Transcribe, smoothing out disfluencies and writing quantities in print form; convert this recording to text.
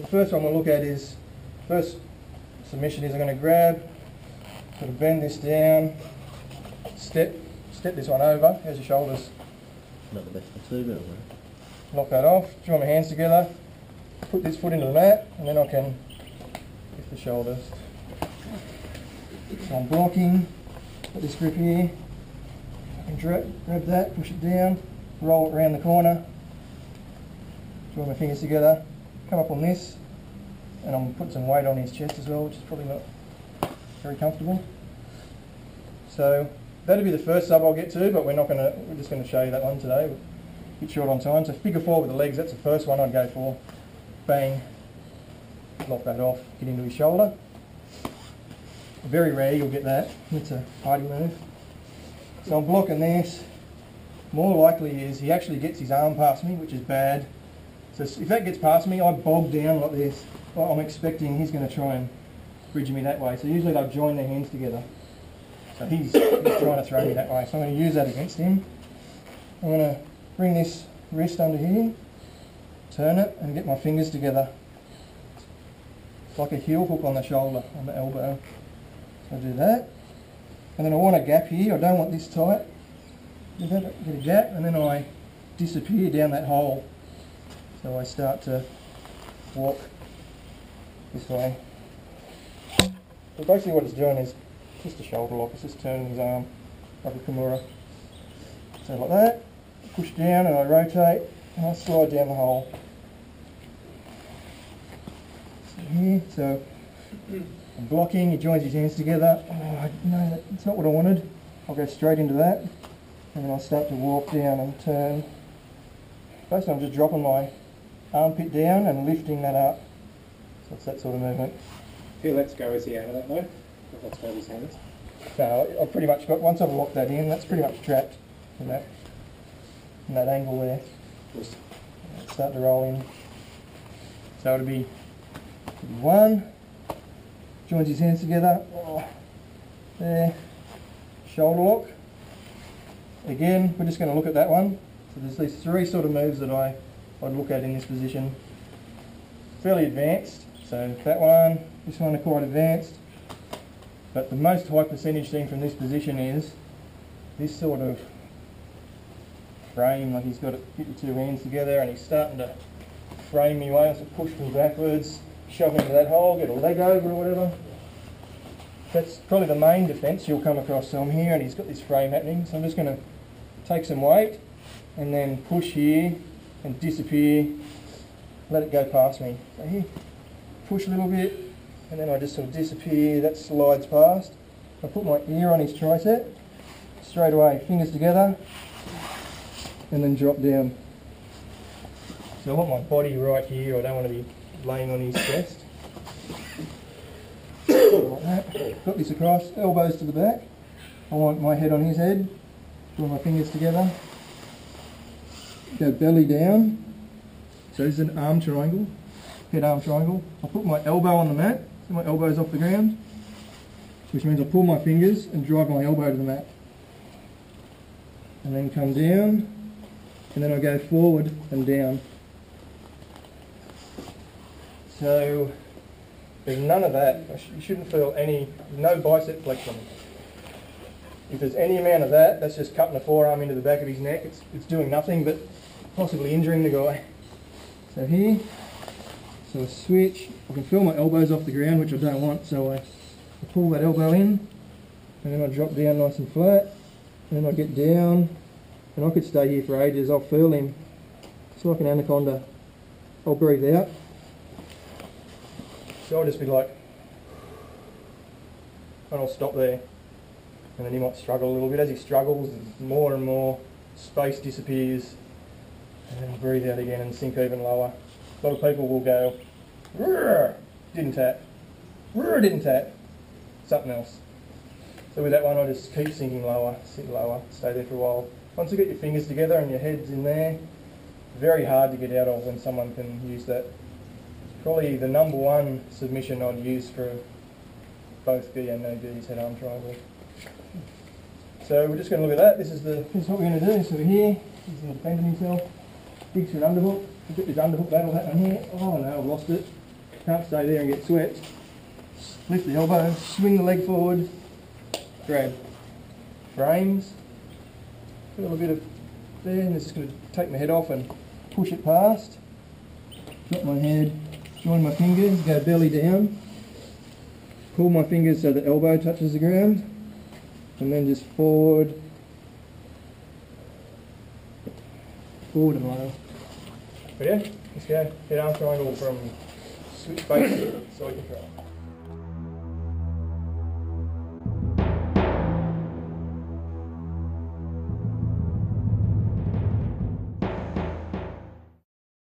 first one we'll look at is, first submission is I'm going to grab, sort of bend this down, step this one over, as your shoulders. Not the best for two, but Lock that off, join my hands together, put this foot into the mat, and then I can lift the shoulders. So I'm blocking, put this grip here, I can grab that, push it down, roll it around the corner, join my fingers together, come up on this, and I'm putting some weight on his chest as well, which is probably not very comfortable. So that'll be the first sub I'll get to, but we're just going to show you that one today. We're a bit short on time. So figure four with the legs, that's the first one I'd go for. Bang, lock that off, get into his shoulder. Very rare you'll get that, it's a hardy move. So I'm blocking this. More likely is he actually gets his arm past me, which is bad. So if that gets past me, I bog down like this. Well, I'm expecting he's going to try and bridge me that way. So usually they'll join their hands together. So he's trying to throw me that way. So I'm going to use that against him. I'm going to bring this wrist under here, turn it and get my fingers together. It's like a heel hook on the shoulder, on the elbow. So I do that. And then I want a gap here. I don't want this tight. Get a gap and then I disappear down that hole. So I start to walk this way. So basically what it's doing is just a shoulder lock, it's just turning his arm like a kimura. So like that, push down and I rotate and I slide down the hole. So here, so I'm blocking, he joins his hands together. Oh, no, that's not what I wanted. I'll go straight into that and then I'll start to walk down and turn. Basically I'm just dropping my armpit down and lifting that up. So it's that sort of movement. If he lets go, is he out of that though? Let's go his hands. No, I've pretty much got, once I've locked that in, that's pretty much trapped in that angle there. Just Start to roll in. So it'll be one, joins his hands together, there, shoulder lock. Again, we're just going to look at that one. So there's these three sort of moves that I'd look at in this position. Fairly advanced, so that one, this one are quite advanced. But the most high percentage thing from this position is this sort of frame, like he's got to get the two hands together and he's starting to frame me away, so push me backwards, shove me into that hole, get a leg over or whatever. That's probably the main defence you'll come across. So I'm here and he's got this frame happening, so I'm just going to take some weight and then push here and disappear, let it go past me. So here, push a little bit, and then I just sort of disappear, that slides past. I put my ear on his tricep, straight away, fingers together, and then drop down. So I want my body right here, I don't want to be laying on his chest. Like that. Got this across, elbows to the back. I want my head on his head, draw my fingers together, go belly down. So this is an arm triangle, head arm triangle. I'll put my elbow on the mat, so my elbow's off the ground, which means I pull my fingers and drive my elbow to the mat. And then come down, and then I go forward and down. So there's none of that. You shouldn't feel no bicep flexion. If there's any amount of that, that's just cutting the forearm into the back of his neck. It's doing nothing but possibly injuring the guy. So here, so I switch, I can feel my elbows off the ground, which I don't want, so I pull that elbow in, and then I drop down nice and flat, and then I get down, and I could stay here for ages. I'll feel him, it's like an anaconda. I'll breathe out, so I'll just be like, and I'll stop there, and then he might struggle a little bit. As he struggles, more and more space disappears, and then breathe out again and sink even lower. A lot of people will go, didn't tap, didn't tap, something else. So with that one I just keep sinking lower, sit lower, stay there for a while. Once you get your fingers together and your head's in there, very hard to get out of when someone can use that. It's probably the number one submission I'd use for both gi and no gi's head arm triangle. So we're just going to look at that. This is what we're going to do. So we're here, he's defending himself, digs for an underhook. We've got this underhook battle happening here. Oh no, I've lost it. can't stay there and get swept. Lift the elbow, swing the leg forward, grab frames, put a little bit of there, and it's just going to take my head off and push it past. Drop my head, join my fingers, go belly down, pull my fingers so the elbow touches the ground, and then just forward, forward and low. Ready? Let's go. Head arm triangle from switch face to side control.